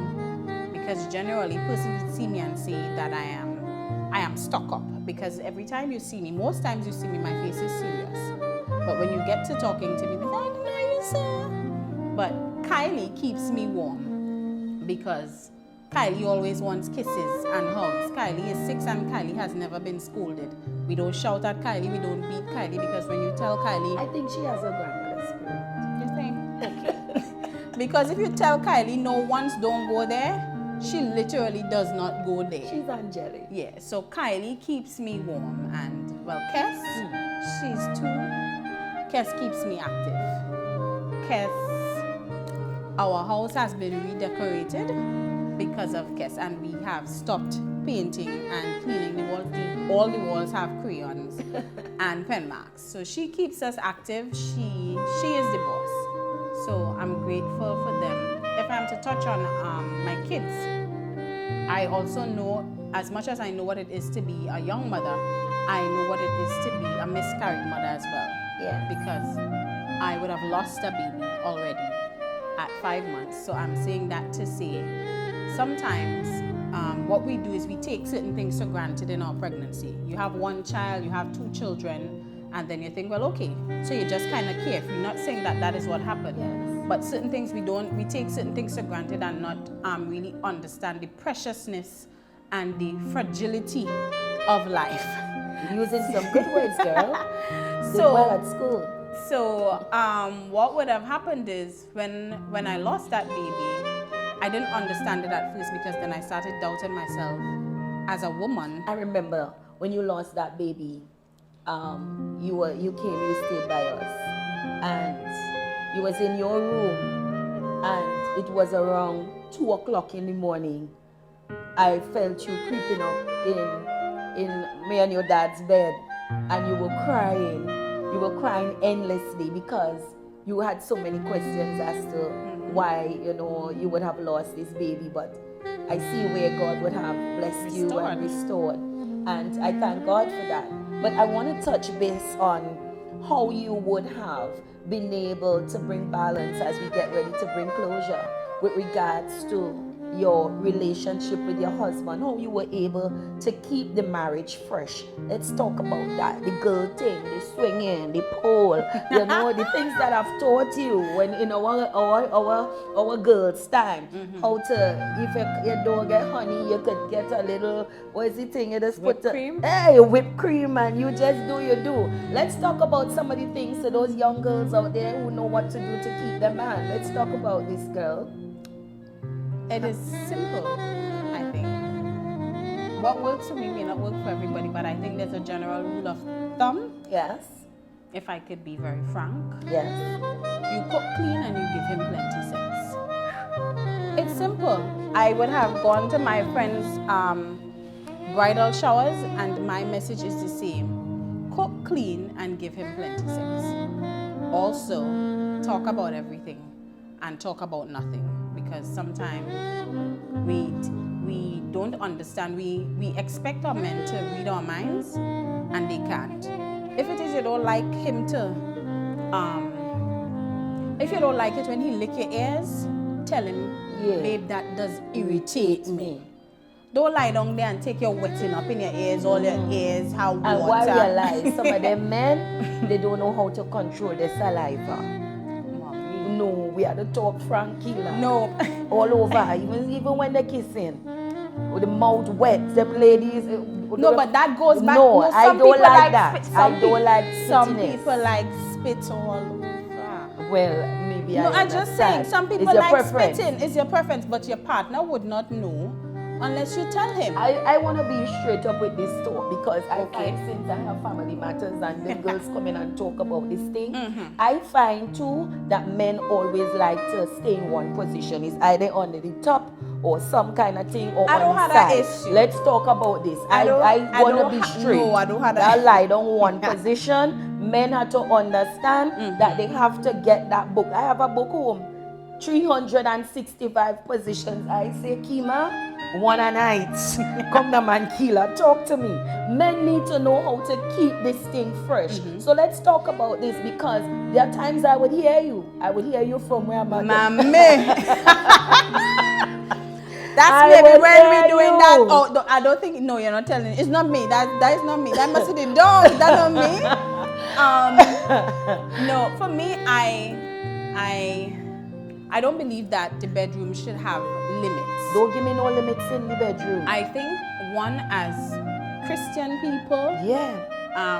because generally persons would see me and say that I am stuck up, because every time you see me, most times you see me, my face is serious. But when you get to talking to me, I don't know you, sir. But Kylie keeps me warm, because Kylie always wants kisses and hugs. Kylie is 6 and Kylie has never been scolded. We don't shout at Kylie, we don't beat Kylie, because when you tell Kylie... I think she has a grandmother's spirit. You think? Okay. Because if you tell Kylie, no, once don't go there, she literally does not go there. She's angelic. Yeah, so Kylie keeps me warm. And, Kes, she's 2. Kes keeps me active. Kes, our house has been redecorated because of Kes, and we have stopped painting and cleaning the walls. All the walls have crayons and pen marks. So she keeps us active. She is the boss. So I'm grateful for them. If I'm to touch on my kids, I also know, as much as I know what it is to be a young mother, I know what it is to be a miscarried mother as well. Yeah. Because I would have lost a baby already at 5 months. So I'm saying that to say, sometimes what we do is we take certain things for granted in our pregnancy. You have 1 child, you have 2 children, and then you think, well, okay, so you're just kind of carefree. Not saying that that is what happened, yes. But certain things we take certain things for granted and not really understand the preciousness and the fragility of life. Using some good words, girl. So well at school. So what would have happened is when I lost that baby, I didn't understand it at first, because then I started doubting myself as a woman. I remember when you lost that baby, you stayed by us, and you was in your room, and it was around 2 o'clock in the morning. I felt you creeping up in me and your dad's bed, and you were crying. You were crying endlessly, because you had so many questions as to why, you would have lost this baby. But I see where God would have blessed you and restored. And I thank God for that. But I want to touch base on how you would have been able to bring balance as we get ready to bring closure with regards to your relationship with your husband, how you were able to keep the marriage fresh. Let's talk about that. The girl thing, the swinging, the pole, the things that I've taught you when in our girls' time. How to, if you don't get honey, you could get a little, what is the thing you just whipped put? Cream? Hey, whipped cream, and you just do you do. Let's talk about some of the things to those young girls out there who know what to do to keep their man. Let's talk about this, girl. It is simple, I think. What works for me may not work for everybody, but I think there's a general rule of thumb. Yes. If I could be very frank. Yes. You cook clean and you give him plenty sex. It's simple. I would have gone to my friends' bridal showers, and my message is the same. Cook clean and give him plenty sex. Also, talk about everything and talk about nothing. Because sometimes we don't understand. We expect our men to read our minds, and they can't. If it is you don't like him to If you don't like it when he lick your ears, tell him, babe, that does irritate me. Don't lie down there and take your wetting up in your ears, all your ears, how water. And why realize some of them men, they don't know how to control their saliva. Mommy. No, we had to talk frank killer. No. All over, even when they're kissing. With the mouth wet, the ladies. No, but that goes back. No, I some don't people like that. Some I don't like Some spittiness. people like spit all over. Well, maybe No, I'm just saying, some people like spitting. It's your preference, but your partner would not know unless you tell him. I want to be straight up with this talk because I find since I have family matters and the girls come in and talk about this thing, I find too that men always like to stay in one position. It's either on the top or some kind of thing or I on don't the have side. that issue. Let's talk about this. I want to be straight. No, I don't have that. I lie down one position. Men have to understand that they have to get that book. I have a book home. 365 positions. I say, Kima, one a night. Come the man killer, talk to me. Men need to know how to keep this thing fresh. So let's talk about this because there are times I would hear you. I would hear you from where I'm at. That's maybe when we're doing that. Oh, no, I don't think. No, you're not telling. It's not me. That is not me. That must be the dog. That's not me. No, for me, I don't believe that the bedroom should have limits. Don't give me no limits in the bedroom. I think one as Christian people,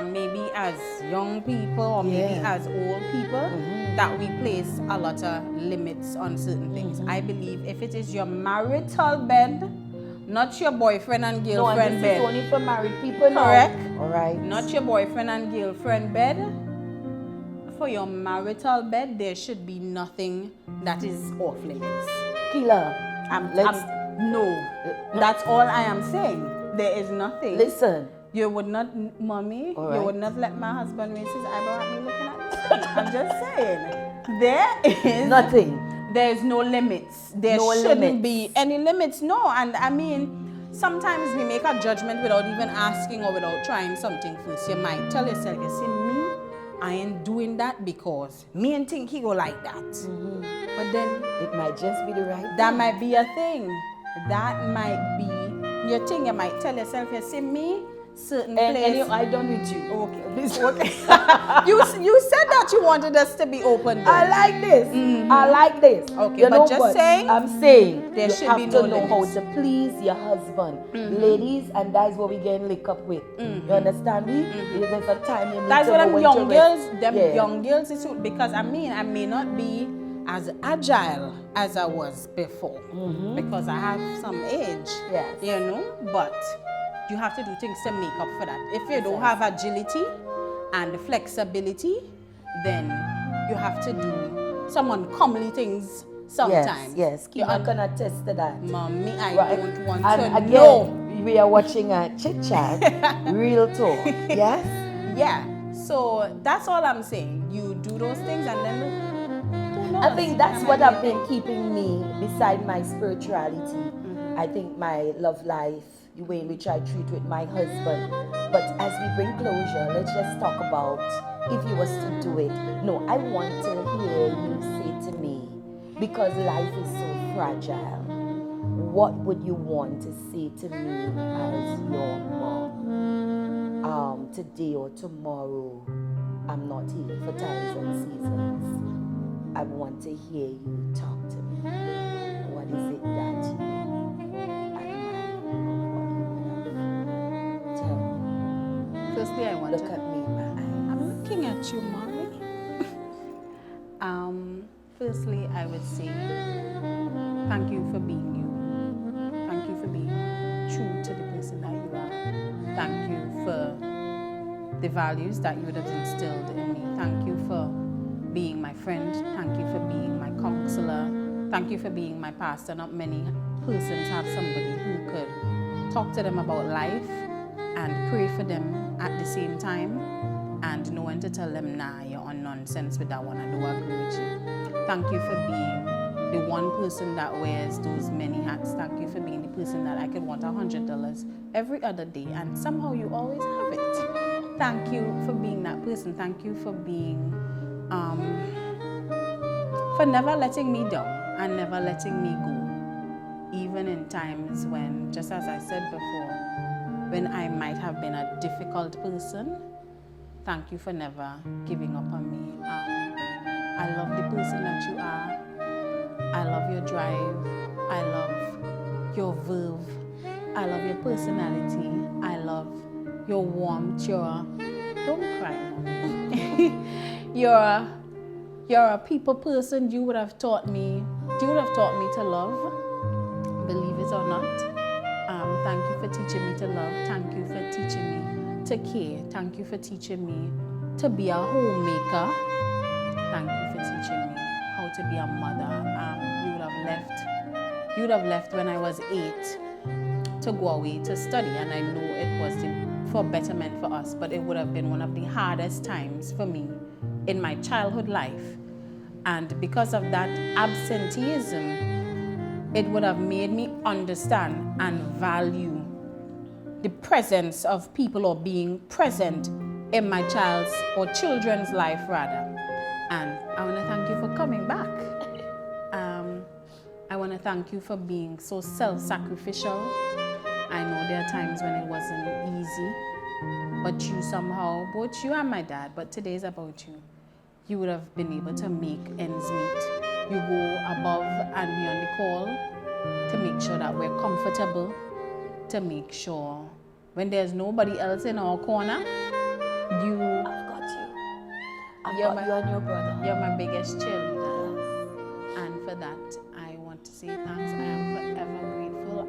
maybe as young people or maybe as old people, that we place a lot of limits on certain things. I believe if it is your marital bed, not your boyfriend and girlfriend bed. No, and this is only for married people now. Correct. All right. Not your boyfriend and girlfriend bed. For your marital bed, there should be nothing that is off limits. Killer. No, that's all I am saying. There is nothing. Listen. You would not, mommy, right. You would not let my husband raise his eyebrow at me looking at me. I'm just saying. There is nothing. There is no limits. There shouldn't be any limits. No, and I mean, sometimes we make a judgment without even asking or without trying something first. You might tell yourself, you see, me, I ain't doing that because me and think he go like that. But then it might just be the right that thing. might be a thing. That might be your thing. You might tell yourself, you see me, certain place. I done with you. Okay. You said that you wanted us to be open. Though. I like this. I like this. Okay, but just saying. I'm saying there you should have be to no know limits. how to please your husband, ladies, and that's what we getting lick up with. You understand me? There's a time you need that's to what know them when young to girls. rest. Them young girls is because I mean I may not be as agile as I was before because I have some age. Yes. You know, but you have to do things to make up for that. If you don't have agility and flexibility, then you have to do some uncomely things sometimes. Yes. Kima can attest to that. Mommy, I don't want and to again, know. we are watching a chit chat, real talk. Yes? Yeah. So that's all I'm saying. You do those things and then I think that's what have been keeping me beside my spirituality. I think my love life, the way in which I treat with my husband. But as we bring closure, let's just talk about if you was to do it. No, I want to hear you say to me, because life is so fragile, what would you want to say to me as your mom? Today or tomorrow, I'm not here for times and seasons. I want to hear you talk to me. What is it that you admire? What you would have? Tell me. Firstly, I want Look to at me in my eyes. I'm looking at you, mommy. Firstly, I would say thank you for being you. Thank you for being true to the person that you are. Thank you for the values that you would have instilled in me. Thank you for being my friend. Thank you for being my counselor. Thank you for being my pastor. Not many persons have somebody who could talk to them about life and pray for them at the same time and know when to tell them, nah, you're on nonsense with that one. I do agree with you. Thank you for being the one person that wears those many hats. Thank you for being the person that I could want $100 every other day and somehow you always have it. Thank you for being that person. Thank you for being for never letting me down and never letting me go. Even in times when, just as I said before, when I might have been a difficult person, thank you for never giving up on me. I love the person that you are. I love your drive. I love your verve. I love your personality. I love your warmth. Don't cry, mommy. You're a people person. You would have taught me to love, believe it or not. Thank you for teaching me to love. Thank you for teaching me to care. Thank you for teaching me to be a homemaker. Thank you for teaching me how to be a mother. You would have left when I was 8 to go away to study, and I know it was for betterment for us, but it would have been one of the hardest times for me in my childhood life. And because of that absenteeism, it would have made me understand and value the presence of people, or being present in my child's or children's life rather. And I want to thank you for coming back. I want to thank you for being so self-sacrificial. I know there are times when it wasn't easy, but you somehow, both you and my dad, but today is about you. You would have been able to make ends meet. You go above and beyond the call to make sure that we're comfortable, to make sure when there's nobody else in our corner, I've got you. I've got you and your brother. You're my biggest cheerleader. And for that, I want to say thanks. I am forever grateful.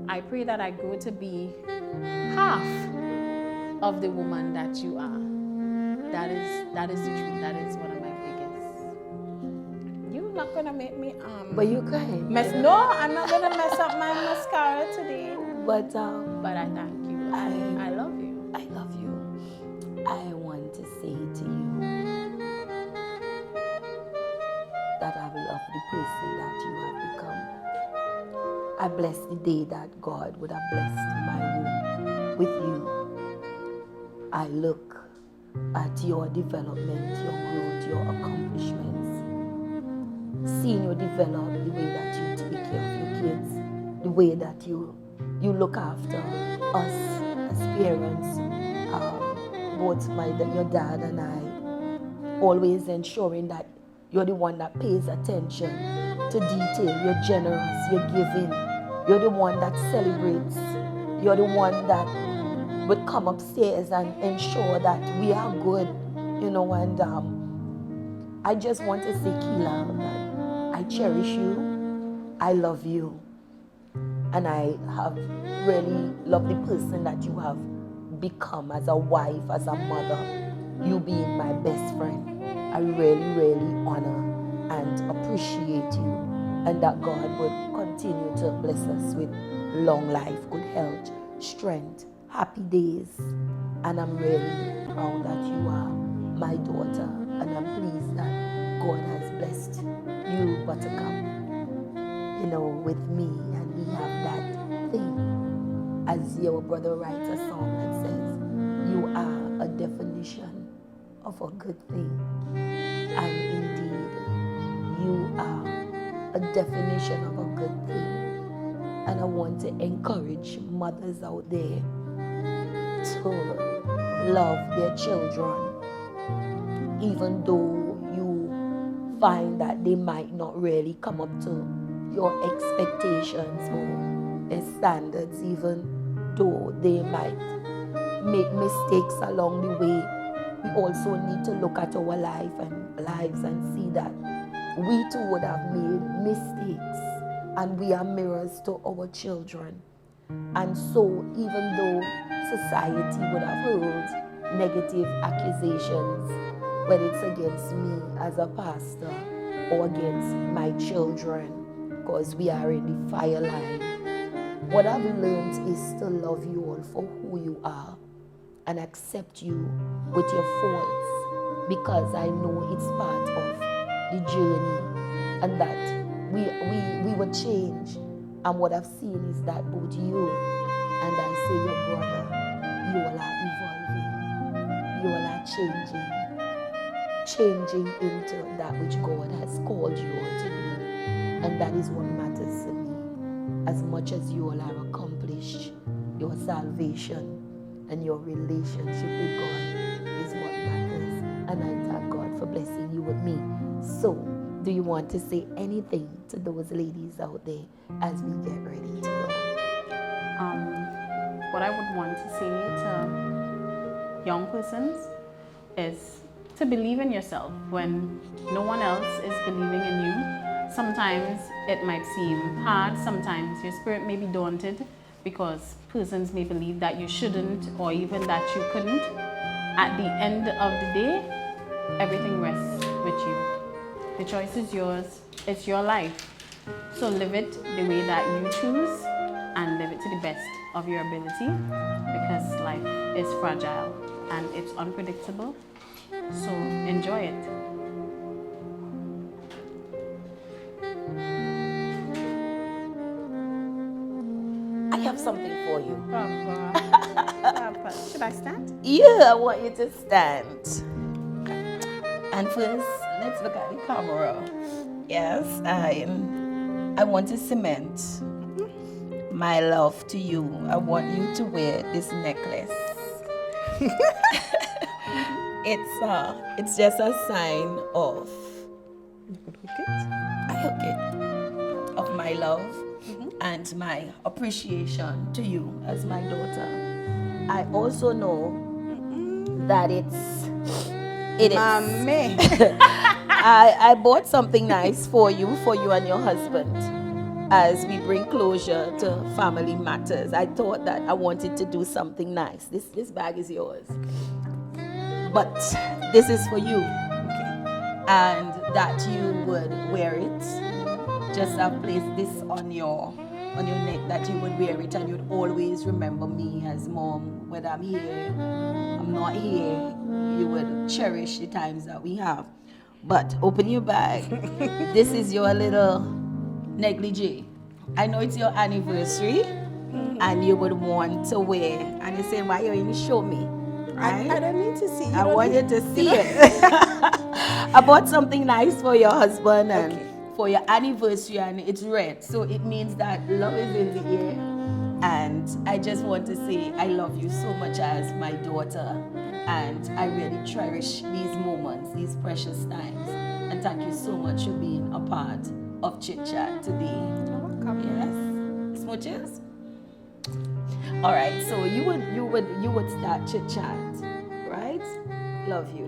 I pray that I grow to be half of the woman that you are. That is the truth. That is one of my biggest. You're not gonna make me But you crying. No, I'm not gonna mess up my mascara today. But I thank you. I love you. I love you. I want to say to you that I love the person that you have become. I bless the day that God would have blessed my womb with you. I look at your development, your growth, your accomplishments, seeing you develop, the way that you take care of your kids, the way that you look after us as parents, both your dad and I, always ensuring that you're the one that pays attention to detail, you're generous, you're giving, you're the one that celebrates, you're the one that would come upstairs and ensure that we are good, and I just want to say, Keela, that I cherish you, I love you, and I have really loved the person that you have become as a wife, as a mother, you being my best friend. I really, really honor and appreciate you, and that God would continue to bless us with long life, good health, strength, happy days. And I'm really proud that you are my daughter, and I'm pleased that God has blessed you, Buttercup, with me, and we have that thing, as your brother writes a song that says, you are a definition of a good thing. And indeed, you are a definition of a good thing. And I want to encourage mothers out there to love their children, even though you find that they might not really come up to your expectations or their standards, even though they might make mistakes along the way. We also need to look at our lives and see that we too would have made mistakes, and we are mirrors to our children. And so even though society would have hurled negative accusations, whether it's against me as a pastor or against my children, because we are in the fire line, what I've learned is to love you all for who you are and accept you with your faults, because I know it's part of the journey, and that we will change. And what I've seen is that both you and I say your brother, you all are evolving, you all are changing, changing into that which God has called you all to be. And that is what matters to me. As much as you all are accomplished, your salvation and your relationship with God is what matters. And I thank God for blessing you with me. So, do you want to say anything to those ladies out there as we get ready to go? What I would want to say to young persons is to believe in yourself when no one else is believing in you. Sometimes it might seem hard, sometimes your spirit may be daunted because persons may believe that you shouldn't or even that you couldn't. At the end of the day, everything rests with you. The choice is yours, it's your life. So live it the way that you choose and live it to the best of your ability, because life is fragile and it's unpredictable. So enjoy it. I have something for you. Oh God. Should I stand? Yeah, I want you to stand. And first, let's look at the camera. Yes, I want to cement my love to you. I want you to wear this necklace. It's just a sign of of my love and my appreciation to you as my daughter. I also know that it is. Mommy. I bought something nice for you and your husband as we bring closure to family matters. I thought that I wanted to do something nice. This bag is yours. But this is for you. Okay. And that you would wear it. Just have placed this on your neck, that you would wear it and you'd always remember me as mom. Whether I'm here, I'm not here, you would cherish the times that we have. But open your bag. This is your little negligee. I know it's your anniversary and you would want to wear. And you say, why you didn't show me? Right? I don't need to see it. I want you to see it. I bought something nice for your husband and for your anniversary, and it's red. So it means that love is in the air. And I just want to say I love you so much as my daughter. And I really cherish these moments, these precious times. And thank you so much for being a part of Chit Chat today. You're welcome. Yes. Smooches? All right, so you would start Chit Chat, right? Love you.